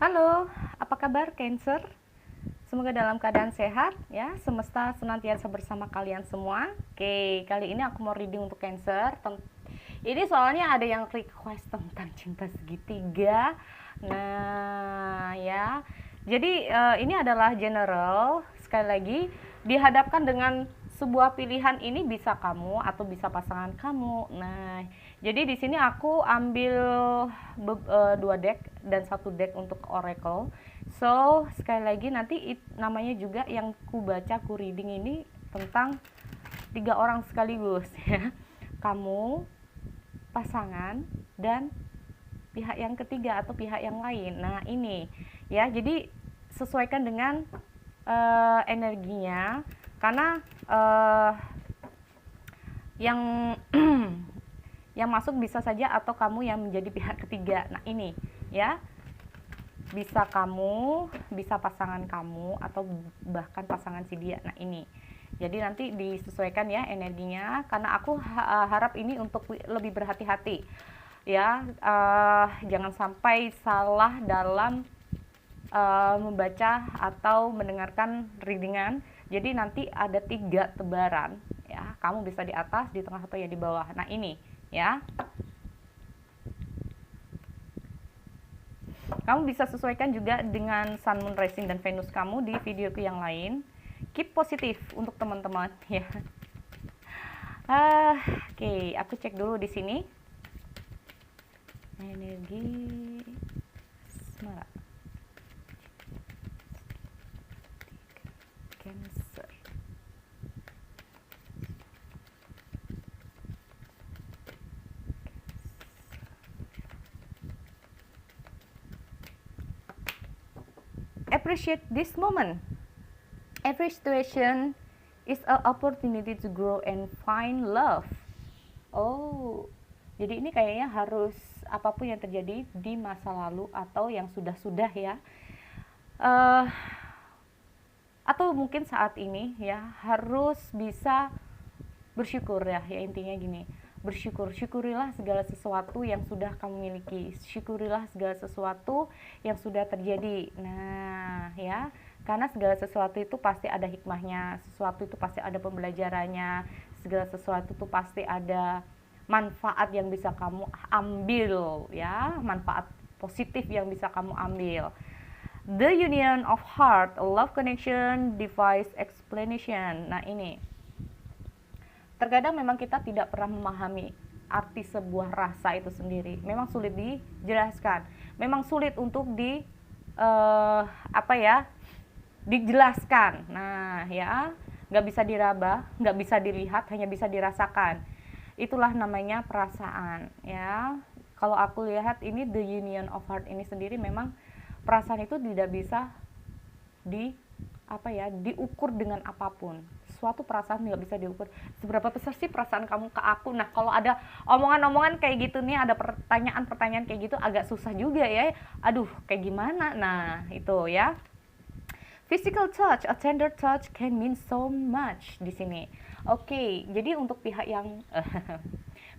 Halo, apa kabar Cancer? Semoga dalam keadaan sehat ya. Semesta senantiasa bersama kalian semua. Oke, kali ini aku mau reading untuk Cancer. Ini soalnya ada yang request tentang cinta segitiga. Nah, ya. Jadi ini adalah general. Sekali lagi, dihadapkan dengan sebuah pilihan ini bisa kamu atau bisa pasangan kamu. Nah, jadi di sini aku ambil dua deck dan satu deck untuk oracle. So, sekali lagi nanti namanya juga yang ku baca, ku reading ini tentang 3 orang sekaligus ya. Kamu, pasangan, dan pihak yang ketiga atau pihak yang lain. Nah, ini ya. Jadi sesuaikan dengan energinya karena yang yang masuk bisa saja atau kamu yang menjadi pihak ketiga. Nah, ini ya. Bisa kamu, bisa pasangan kamu, atau bahkan pasangan si dia. Nah, ini. Jadi nanti disesuaikan ya energinya, karena aku harap ini untuk lebih berhati-hati. Ya, jangan sampai salah dalam membaca atau mendengarkan readingan. Jadi nanti ada 3 tebaran ya. Kamu bisa di atas, di tengah, atau ya di bawah. Nah, ini ya. Kamu bisa sesuaikan juga dengan Sun, Moon, Rising, dan Venus kamu di videoku yang lain. Keep positif untuk teman-teman ya. Oke, aku cek dulu di sini. Energi Semara. Cancer. Appreciate this moment. Every situation is an opportunity to grow and find love. Oh, jadi ini kayaknya harus apapun yang terjadi di masa lalu atau yang sudah-sudah ya, atau mungkin saat ini ya, harus bisa bersyukur ya. Ya, intinya gini, bersyukur, syukurilah segala sesuatu yang sudah kamu miliki, syukurilah segala sesuatu yang sudah terjadi. Nah ya, karena segala sesuatu itu pasti ada hikmahnya, sesuatu itu pasti ada pembelajarannya, segala sesuatu itu pasti ada manfaat yang bisa kamu ambil ya, manfaat positif yang bisa kamu ambil. The union of heart, a love connection, device explanation. Nah, ini terkadang memang kita tidak pernah memahami arti sebuah rasa itu sendiri. Memang sulit dijelaskan, memang sulit untuk dijelaskan. Nah ya, nggak bisa diraba, nggak bisa dilihat, hanya bisa dirasakan. Itulah namanya perasaan ya. Kalau aku lihat ini the union of heart ini sendiri, memang perasaan itu tidak bisa diukur dengan apapun. Suatu perasaan nggak bisa diukur. Seberapa besar sih perasaan kamu ke aku? Nah, kalau ada omongan-omongan kayak gitu nih, ada pertanyaan-pertanyaan kayak gitu, agak susah juga ya. Aduh, kayak gimana? Nah, itu ya. Physical touch, a tender touch can mean so much di sini. Oke, jadi untuk pihak yang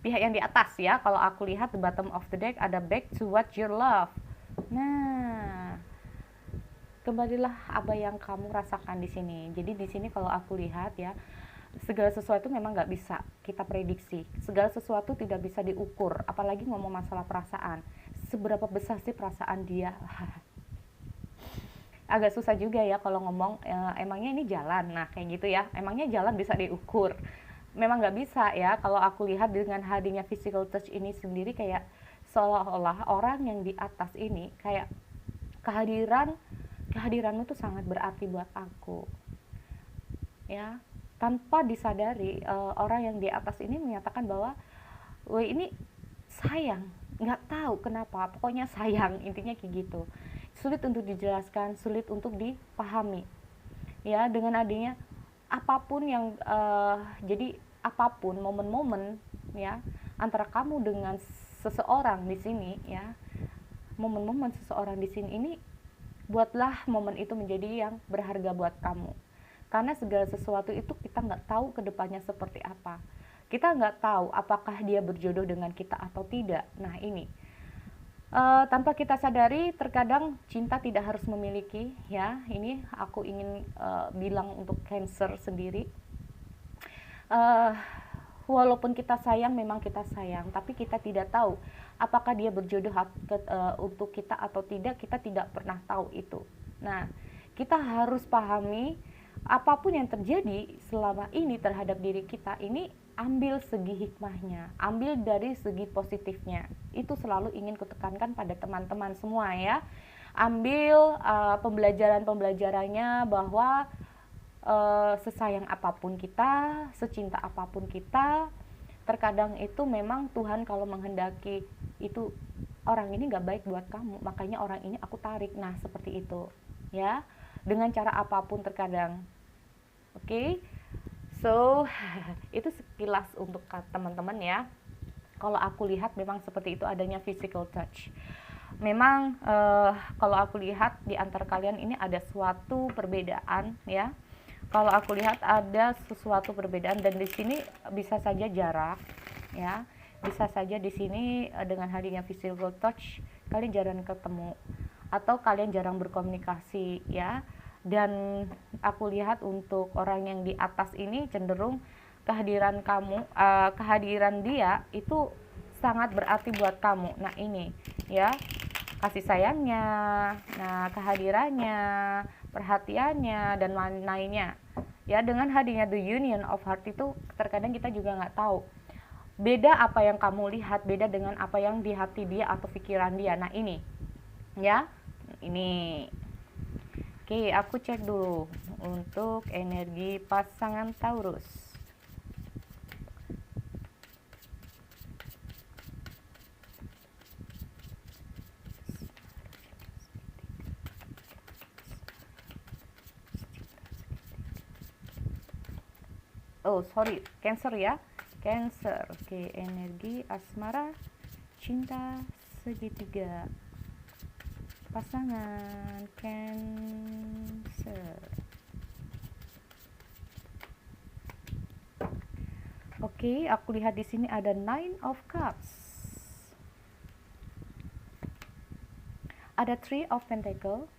pihak yang di atas ya, kalau aku lihat the bottom of the deck ada back to what you love. Nah, kembalilah apa yang kamu rasakan di sini. Jadi di sini kalau aku lihat ya, segala sesuatu memang nggak bisa kita prediksi. Segala sesuatu tidak bisa diukur, apalagi ngomong masalah perasaan. Seberapa besar sih perasaan dia? Agak susah juga ya kalau ngomong emangnya ini jalan. Nah, kayak gitu ya. Emangnya jalan bisa diukur? Memang nggak bisa ya. Kalau aku lihat dengan hadirnya physical touch ini sendiri, kayak seolah-olah orang yang di atas ini kayak kehadiranmu tuh sangat berarti buat aku ya. Tanpa disadari orang yang di atas ini menyatakan bahwa woi, ini sayang, nggak tahu kenapa, pokoknya sayang, intinya kayak gitu. Sulit untuk dijelaskan, sulit untuk dipahami ya. Dengan adanya apapun yang jadi apapun momen-momen ya antara kamu dengan seseorang di sini ya, momen-momen seseorang di sini ini, buatlah momen itu menjadi yang berharga buat kamu. Karena segala sesuatu itu kita nggak tahu kedepannya seperti apa. Kita nggak tahu apakah dia berjodoh dengan kita atau tidak. Nah, ini Tanpa kita sadari, terkadang cinta tidak harus memiliki, ya. Ini aku ingin bilang untuk Cancer sendiri. Uh, Walaupun kita sayang, memang kita sayang, tapi kita tidak tahu apakah dia berjodoh untuk kita atau tidak. Kita tidak pernah tahu itu. Nah, kita harus pahami apapun yang terjadi selama ini terhadap diri kita ini, ambil segi hikmahnya, ambil dari segi positifnya. Itu selalu ingin kutekankan pada teman-teman semua, ya. Ambil pembelajarannya, bahwa sesayang apapun kita, secinta apapun kita, terkadang itu memang Tuhan kalau menghendaki itu orang ini gak baik buat kamu, makanya orang ini aku tarik. Nah, seperti itu, ya, dengan cara apapun terkadang. Oke. So, itu sekilas untuk teman-teman, ya. Kalau aku lihat memang seperti itu, adanya physical touch. Memang kalau aku lihat di antara kalian ini ada suatu perbedaan, ya. Kalau aku lihat ada sesuatu perbedaan, dan di sini bisa saja jarak, ya. Bisa saja di sini dengan hadirnya physical touch kalian jarang ketemu atau kalian jarang berkomunikasi, ya. Dan aku lihat untuk orang yang di atas ini cenderung kehadiran kehadiran dia itu sangat berarti buat kamu. Nah, ini, ya, kasih sayangnya, nah, kehadirannya, perhatiannya, dan lain-lainnya, ya. Dengan hadirnya the union of heart itu terkadang kita juga nggak tahu beda apa yang kamu lihat, beda dengan apa yang di hati dia atau pikiran dia. Nah, ini, ya, ini. Oke, aku cek dulu untuk energi pasangan Taurus. Oh, sorry, Cancer, ya. Cancer. Oke, energi asmara cinta segitiga pasangan Cancer. Oke, aku lihat di sini ada Nine of Cups. Ada Three of Pentacles.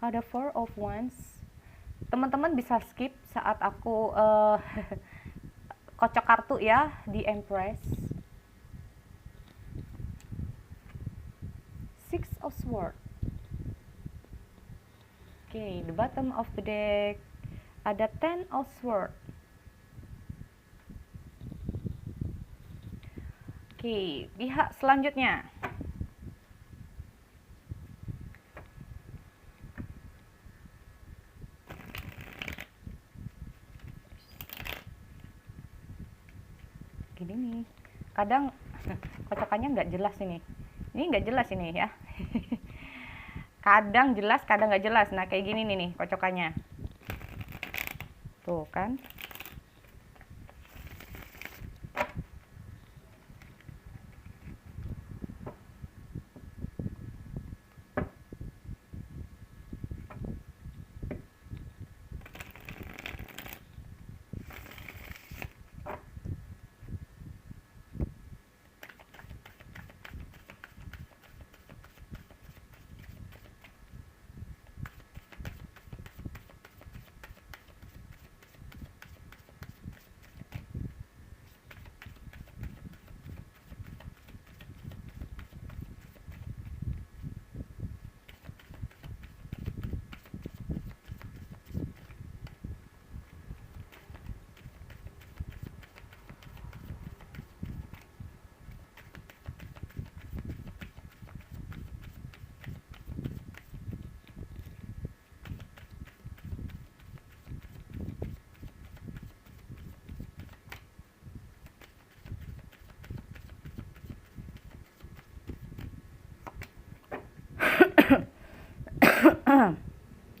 Ada Four of Wands. Teman-teman bisa skip saat aku kocok kartu, ya, di Empress. Six of Swords. Oke, the bottom of the deck ada Ten of Swords. Oke, pihak selanjutnya. Gini nih, kadang kocokannya nggak jelas ini nggak jelas ini, ya. Kadang jelas, kadang nggak jelas. Nah, kayak gini nih kocokannya, tuh kan.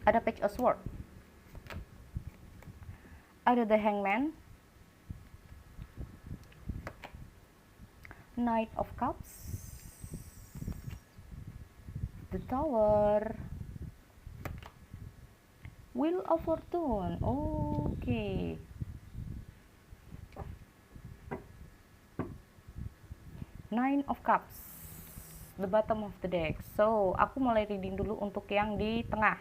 Ada Page of Swords, ada the Hangman, Knight of Cups, the Tower, Wheel of Fortune. Oke. Nine of Cups, the bottom of the deck. So aku mulai reading dulu untuk yang di tengah.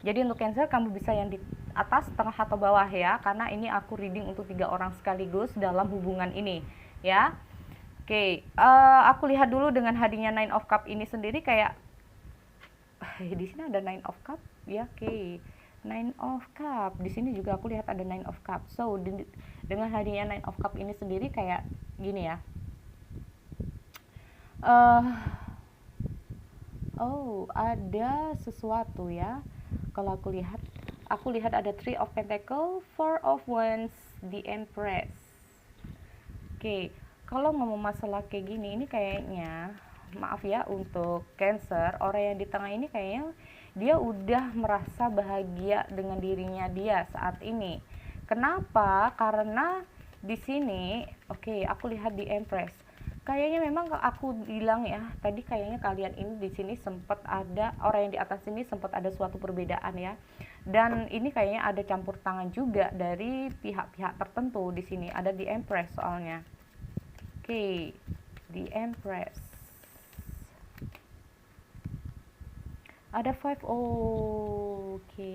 Jadi untuk Cancer, kamu bisa yang di atas, tengah, atau bawah ya, karena ini aku reading untuk 3 orang sekaligus dalam hubungan ini ya. Oke, aku lihat dulu dengan hadirnya Nine of Cup ini sendiri kayak di sini ada Nine of Cup ya. Oke, Nine of Cup di sini juga aku lihat ada Nine of Cup. So dengan hadirnya Nine of Cup ini sendiri kayak gini ya. Oh, ada sesuatu ya. Kalau aku lihat ada Three of Pentacles, Four of Wands, the Empress. Oke, kalau ngomong masalah kayak gini, ini kayaknya, maaf ya untuk Cancer, orang yang di tengah ini kayaknya dia udah merasa bahagia dengan dirinya dia saat ini. Kenapa? Karena di sini, oke, aku lihat di Empress. Kayaknya memang aku bilang ya, tadi kayaknya kalian ini di sini sempat ada, orang yang di atas ini sempat ada suatu perbedaan ya. Dan ini kayaknya ada campur tangan juga dari pihak-pihak tertentu di sini. Ada di Empress soalnya. Oke, di Empress. Ada 5. Oke.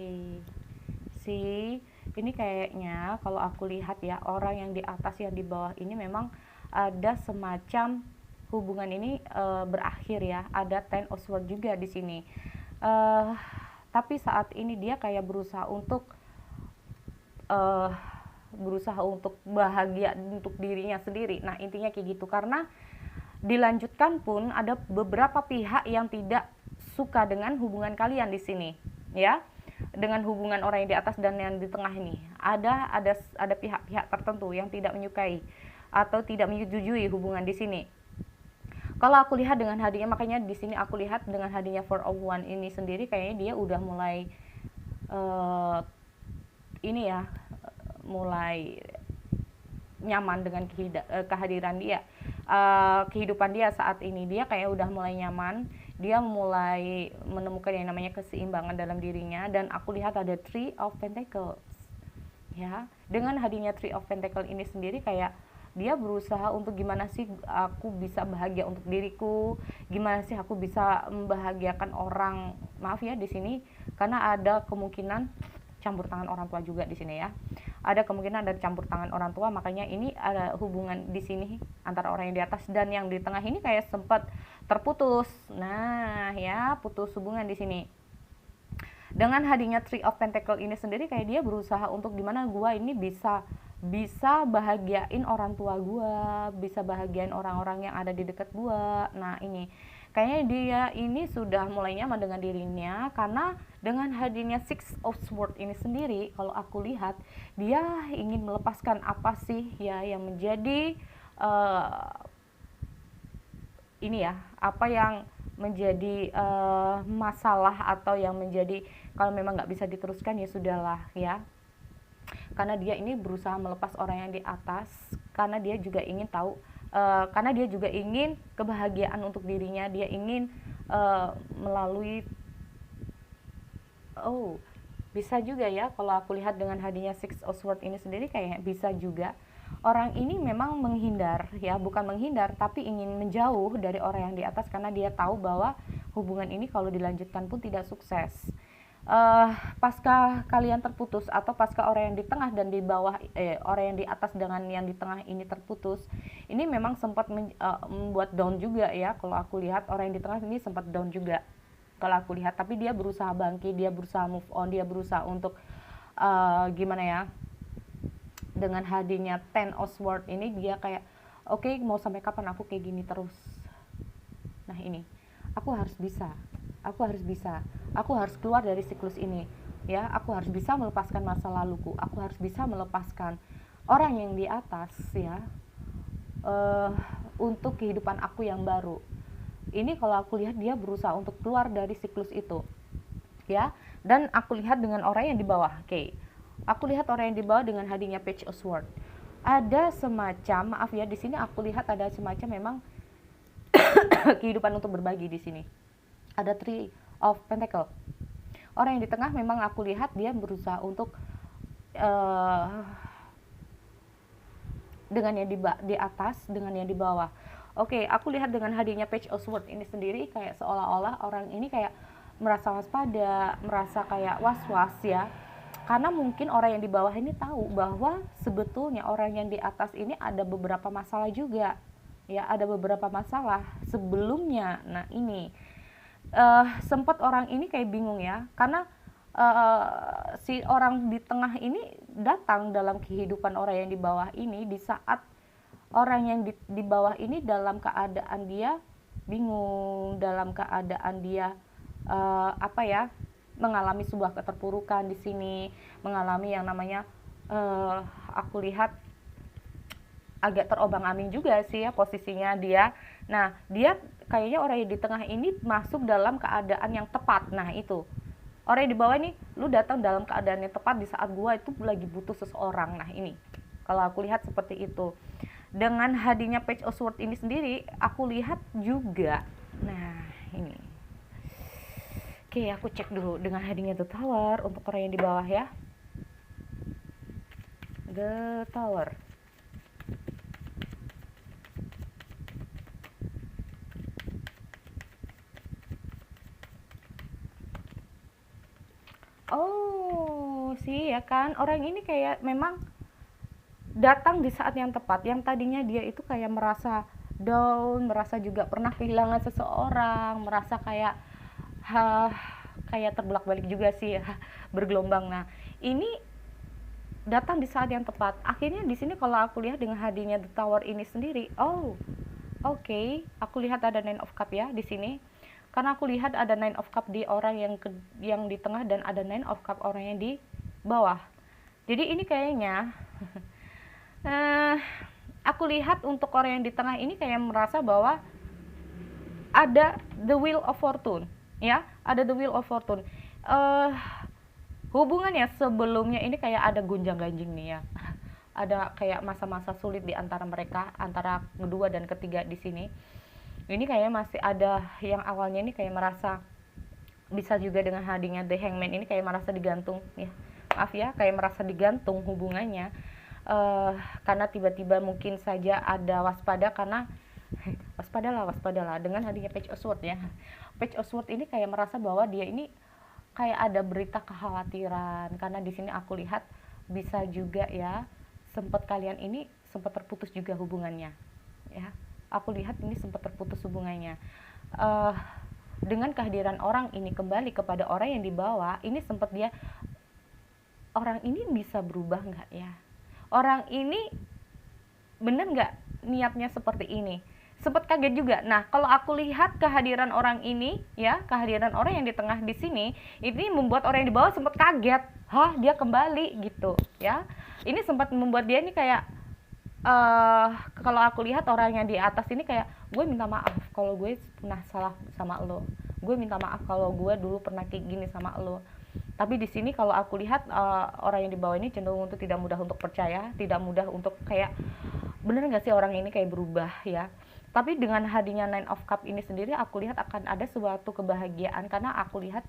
See, ini kayaknya kalau aku lihat ya, orang yang di atas yang di bawah ini memang ada semacam hubungan ini berakhir ya. Ada Ten of Swords juga di sini. Tapi saat ini dia kayak berusaha untuk bahagia untuk dirinya sendiri. Nah, intinya kayak gitu, karena dilanjutkan pun ada beberapa pihak yang tidak suka dengan hubungan kalian di sini ya, dengan hubungan orang yang di atas dan yang di tengah ini. Ada pihak-pihak tertentu yang tidak menyukai atau tidak menyetujui hubungan di sini. Kalau aku lihat dengan hadirnya, makanya di sini aku lihat dengan hadirnya Four of Wands ini sendiri kayaknya dia udah mulai mulai nyaman dengan kehadiran dia, kehidupan dia saat ini. Dia kayak udah mulai nyaman, dia mulai menemukan yang namanya keseimbangan dalam dirinya. Dan aku lihat ada Three of Pentacles ya. Dengan hadirnya Three of Pentacles ini sendiri kayak dia berusaha untuk gimana sih aku bisa bahagia untuk diriku, gimana sih aku bisa membahagiakan orang. Maaf ya di sini karena ada kemungkinan campur tangan orang tua juga di sini ya. Ada kemungkinan ada campur tangan orang tua, makanya ini ada hubungan di sini antara orang yang di atas dan yang di tengah ini kayak sempat terputus. Nah, ya, putus hubungan di sini. Dengan hadirnya Three of Pentacles ini sendiri kayak dia berusaha untuk gimana gua ini bisa bahagiain orang tua gua, bisa bahagiain orang-orang yang ada di dekat gua. Nah, ini kayaknya dia ini sudah mulai nyaman dengan dirinya, karena dengan hadirnya Six of Swords ini sendiri, kalau aku lihat dia ingin melepaskan apa sih ya yang menjadi ini ya, apa yang menjadi masalah atau yang menjadi kalau memang nggak bisa diteruskan ya sudahlah ya. Karena dia ini berusaha melepas orang yang di atas, karena dia juga ingin tahu, karena dia juga ingin kebahagiaan untuk dirinya. Dia ingin melalui bisa juga ya, kalau aku lihat dengan hadirnya Six of Swords ini sendiri kayak bisa juga orang ini memang menghindar ya, bukan menghindar tapi ingin menjauh dari orang yang di atas, karena dia tahu bahwa hubungan ini kalau dilanjutkan pun tidak sukses. Pasca kalian terputus atau pasca orang yang di tengah dan di bawah, orang yang di atas dengan yang di tengah ini terputus, ini memang sempat membuat down juga ya. Kalau aku lihat orang yang di tengah ini sempat down juga kalau aku lihat, tapi dia berusaha bangkit, dia berusaha move on, dia berusaha untuk gimana ya, dengan hadirnya Ten of Swords ini dia kayak oke, mau sampai kapan aku kayak gini terus. Nah, ini aku harus bisa, aku harus keluar dari siklus ini ya. Aku harus bisa melepaskan masa laluku, aku harus bisa melepaskan orang yang di atas ya, untuk kehidupan aku yang baru. Ini kalau aku lihat dia berusaha untuk keluar dari siklus itu ya. Dan aku lihat dengan orang yang di bawah. Oke, aku lihat orang yang di bawah dengan hadirnya Page of Swords, ada semacam, maaf ya, di sini aku lihat ada semacam memang kehidupan untuk berbagi di sini. Ada Three of Pentacles. Orang yang di tengah memang aku lihat dia berusaha untuk dengan yang di atas, dengan yang di bawah. Oke, aku lihat dengan hadirnya Page of Swords ini sendiri kayak seolah-olah orang ini kayak merasa waspada, merasa kayak was-was ya. Karena mungkin orang yang di bawah ini tahu bahwa sebetulnya orang yang di atas ini ada beberapa masalah juga. Ya, ada beberapa masalah sebelumnya. Nah, ini sempat orang ini kayak bingung ya, karena si orang di tengah ini datang dalam kehidupan orang yang di bawah ini di saat orang yang di bawah ini dalam keadaan dia bingung, dalam keadaan dia apa ya, mengalami sebuah keterpurukan di sini, mengalami yang namanya aku lihat agak terobang-ambing juga sih ya posisinya dia. Nah, dia kayaknya orang yang di tengah ini masuk dalam keadaan yang tepat. Nah, itu. Orang yang di bawah ini, lu datang dalam keadaan yang tepat di saat gua itu lagi butuh seseorang. Nah, ini. Kalau aku lihat seperti itu. Dengan hadirnya Page of Swords ini sendiri, aku lihat juga. Nah, ini. Oke, aku cek dulu dengan hadirnya The Tower untuk orang yang di bawah ya. The Tower. Oh, sih ya kan. Orang ini kayak memang datang di saat yang tepat. Yang tadinya dia itu kayak merasa down, merasa juga pernah kehilangan seseorang, merasa kayak kayak terbolak-balik juga sih ya, bergelombang. Nah, ini datang di saat yang tepat. Akhirnya di sini kalau aku lihat dengan hadirnya The Tower ini sendiri, oh, oke, aku lihat ada Nine of Cup ya di sini. Karena aku lihat ada Nine of Cup di orang yang di tengah dan ada Nine of Cup orang yang di bawah. Jadi ini kayaknya aku lihat untuk orang yang di tengah ini kayak merasa bahwa ada the wheel of fortune, ya, ada the wheel of fortune. Hubungannya sebelumnya ini kayak ada gonjang-ganjing nih ya. Ada kayak masa-masa sulit di antara mereka, antara kedua dan ketiga di sini. Ini kayaknya masih ada yang awalnya ini kayak merasa, bisa juga dengan hadirnya The Hangman ini kayak merasa digantung ya, maaf ya, kayak merasa digantung hubungannya karena tiba-tiba mungkin saja ada waspada, karena waspadalah dengan hadirnya Page of Swords ya. Page of Swords ini kayak merasa bahwa dia ini kayak ada berita kekhawatiran, karena di sini aku lihat bisa juga ya, sempat kalian ini sempat terputus juga hubungannya ya. Aku lihat ini sempat terputus hubungannya. Dengan kehadiran orang ini kembali kepada orang yang dibawa, ini sempat dia, orang ini bisa berubah nggak ya? Orang ini bener nggak niatnya seperti ini? Sempat kaget juga. Nah, kalau aku lihat kehadiran orang ini ya, kehadiran orang yang di tengah di sini, ini membuat orang yang di bawah sempat kaget. Hah, dia kembali gitu ya. Ini sempat membuat dia ini kayak kalau aku lihat orang yang di atas ini kayak, gue minta maaf kalau gue pernah salah sama lo, gue minta maaf kalau gue dulu pernah kayak gini sama lo. Tapi di sini kalau aku lihat orang yang di bawah ini cenderung untuk tidak mudah untuk percaya, tidak mudah untuk kayak, bener nggak sih orang ini kayak berubah ya. Tapi dengan hadirnya Nine of Cup ini sendiri, aku lihat akan ada suatu kebahagiaan, karena aku lihat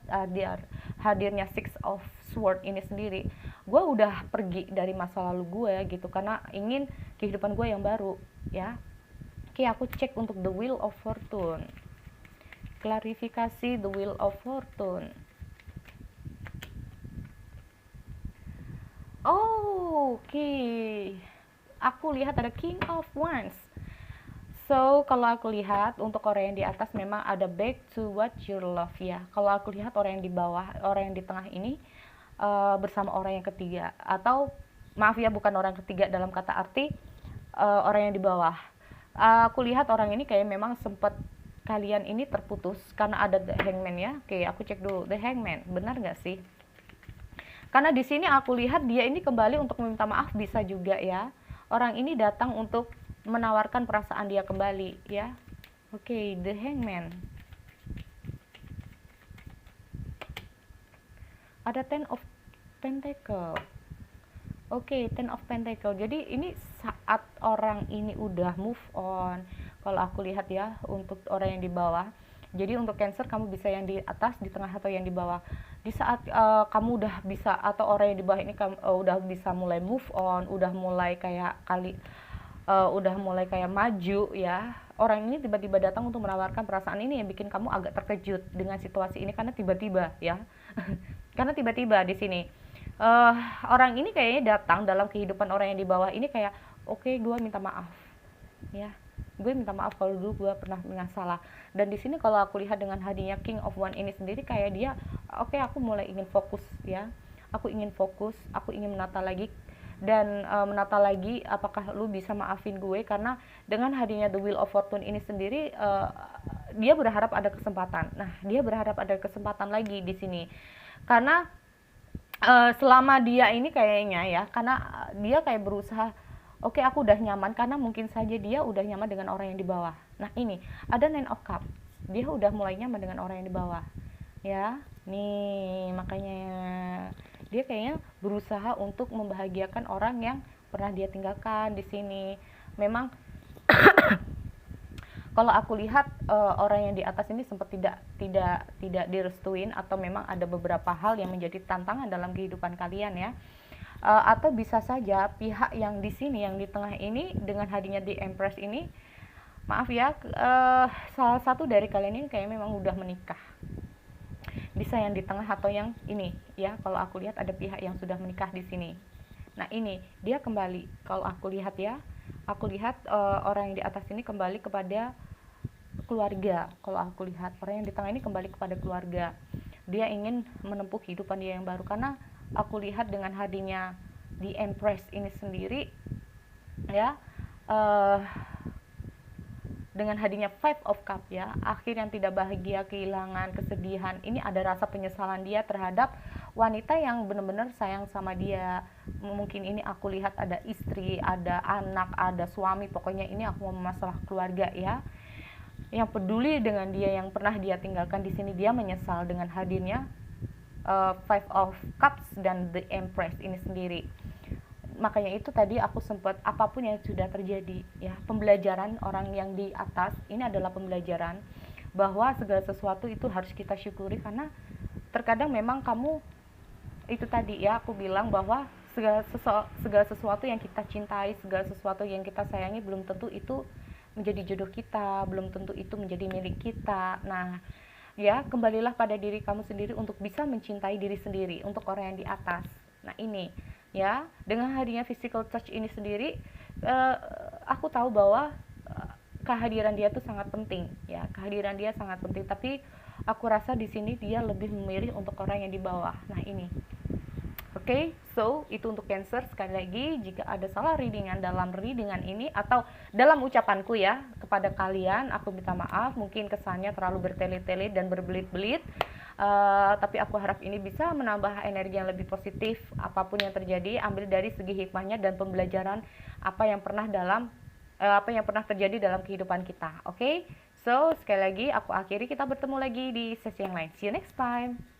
hadirnya Six of Sword ini sendiri, gue udah pergi dari masa lalu gue gitu, karena ingin kehidupan gue yang baru ya. Oke, aku cek untuk The Wheel of Fortune, klarifikasi The Wheel of Fortune. Oke. Aku lihat ada King of Wands. So, kalau aku lihat untuk orang yang di atas memang ada back to what you love ya. Kalau aku lihat orang yang di bawah, orang yang di tengah ini bersama orang yang ketiga, atau maaf ya, bukan orang ketiga dalam kata arti orang yang di bawah. Aku lihat orang ini kayak memang sempat kalian ini terputus karena ada The Hangman ya. Oke, aku cek dulu The Hangman, benar nggak sih? Karena di sini aku lihat dia ini kembali untuk meminta maaf, bisa juga ya. Orang ini datang untuk menawarkan perasaan dia kembali ya. Oke, The Hangman. Ada Ten of Pentacle. Oke, Ten of Pentacle. Jadi ini saat orang ini udah move on. Kalau aku lihat ya, untuk orang yang di bawah. Jadi untuk Cancer, kamu bisa yang di atas, di tengah, atau yang di bawah. Di saat kamu udah bisa, atau orang yang di bawah ini udah bisa mulai move on, udah mulai kayak udah mulai kayak maju ya, orang ini tiba-tiba datang untuk menawarkan perasaan ini, yang bikin kamu agak terkejut dengan situasi ini karena tiba-tiba ya. Karena tiba-tiba di sini orang ini kayaknya datang dalam kehidupan orang yang di bawah ini kayak, oke, gue minta maaf ya, gue minta maaf kalau dulu gue pernah punya salah. Dan di sini kalau aku lihat dengan hadirnya King of One ini sendiri, kayak dia oke, aku mulai ingin fokus ya, aku ingin fokus, aku ingin menata lagi dan menata lagi apakah lu bisa maafin gue. Karena dengan hadirnya The Wheel of Fortune ini sendiri, dia berharap ada kesempatan. Nah, dia berharap ada kesempatan lagi di sini karena selama dia ini kayaknya ya, karena dia kayak berusaha, oke, aku udah nyaman, karena mungkin saja dia udah nyaman dengan orang yang di bawah. Nah, ini ada Nine of Cups, dia udah mulai nyaman dengan orang yang di bawah ya. Nih, makanya dia kayaknya berusaha untuk membahagiakan orang yang pernah dia tinggalkan di sini. Memang kalau aku lihat orang yang di atas ini sempat tidak direstuin, atau memang ada beberapa hal yang menjadi tantangan dalam kehidupan kalian ya. Atau bisa saja pihak yang di sini, yang di tengah ini, dengan hadirnya di Empress ini, maaf ya, salah satu dari kalian ini kayak memang udah menikah. Bisa yang di tengah atau yang ini ya. Kalau aku lihat ada pihak yang sudah menikah di sini. Nah, ini dia kembali, kalau aku lihat ya, aku lihat orang yang di atas ini kembali kepada keluarga. Kalau aku lihat orang yang di tengah ini kembali kepada keluarga, dia ingin menempuh kehidupan dia yang baru. Karena aku lihat dengan hadirnya di Empress ini sendiri ya, dengan hadirnya Five of Cups ya, akhir yang tidak bahagia, kehilangan, kesedihan, ini ada rasa penyesalan dia terhadap wanita yang benar-benar sayang sama dia. Mungkin ini aku lihat ada istri, ada anak, ada suami, pokoknya ini aku mau masalah keluarga ya, yang peduli dengan dia, yang pernah dia tinggalkan. Di sini dia menyesal dengan hadirnya Five of Cups dan The Empress ini sendiri. Makanya itu tadi aku sempat, apapun yang sudah terjadi ya, pembelajaran orang yang di atas ini adalah pembelajaran bahwa segala sesuatu itu harus kita syukuri. Karena terkadang memang kamu itu tadi ya, aku bilang bahwa segala sesuatu yang kita cintai, segala sesuatu yang kita sayangi, belum tentu itu menjadi jodoh kita, belum tentu itu menjadi milik kita. Nah ya, kembalilah pada diri kamu sendiri untuk bisa mencintai diri sendiri untuk orang yang di atas. Nah, ini ya, dengan hadirnya physical touch ini sendiri, aku tahu bahwa kehadiran dia tuh sangat penting ya, kehadiran dia sangat penting. Tapi aku rasa di sini dia lebih memilih untuk orang yang di bawah. Nah, ini Oke, so itu untuk Cancer. Sekali lagi, jika ada salah readingan dalam readingan ini atau dalam ucapanku ya kepada kalian, aku minta maaf. Mungkin kesannya terlalu bertele-tele dan berbelit-belit, tapi aku harap ini bisa menambah energi yang lebih positif. Apapun yang terjadi, ambil dari segi hikmahnya dan pembelajaran apa yang pernah terjadi dalam kehidupan kita. Oke, so sekali lagi aku akhiri, kita bertemu lagi di sesi yang lain. See you next time.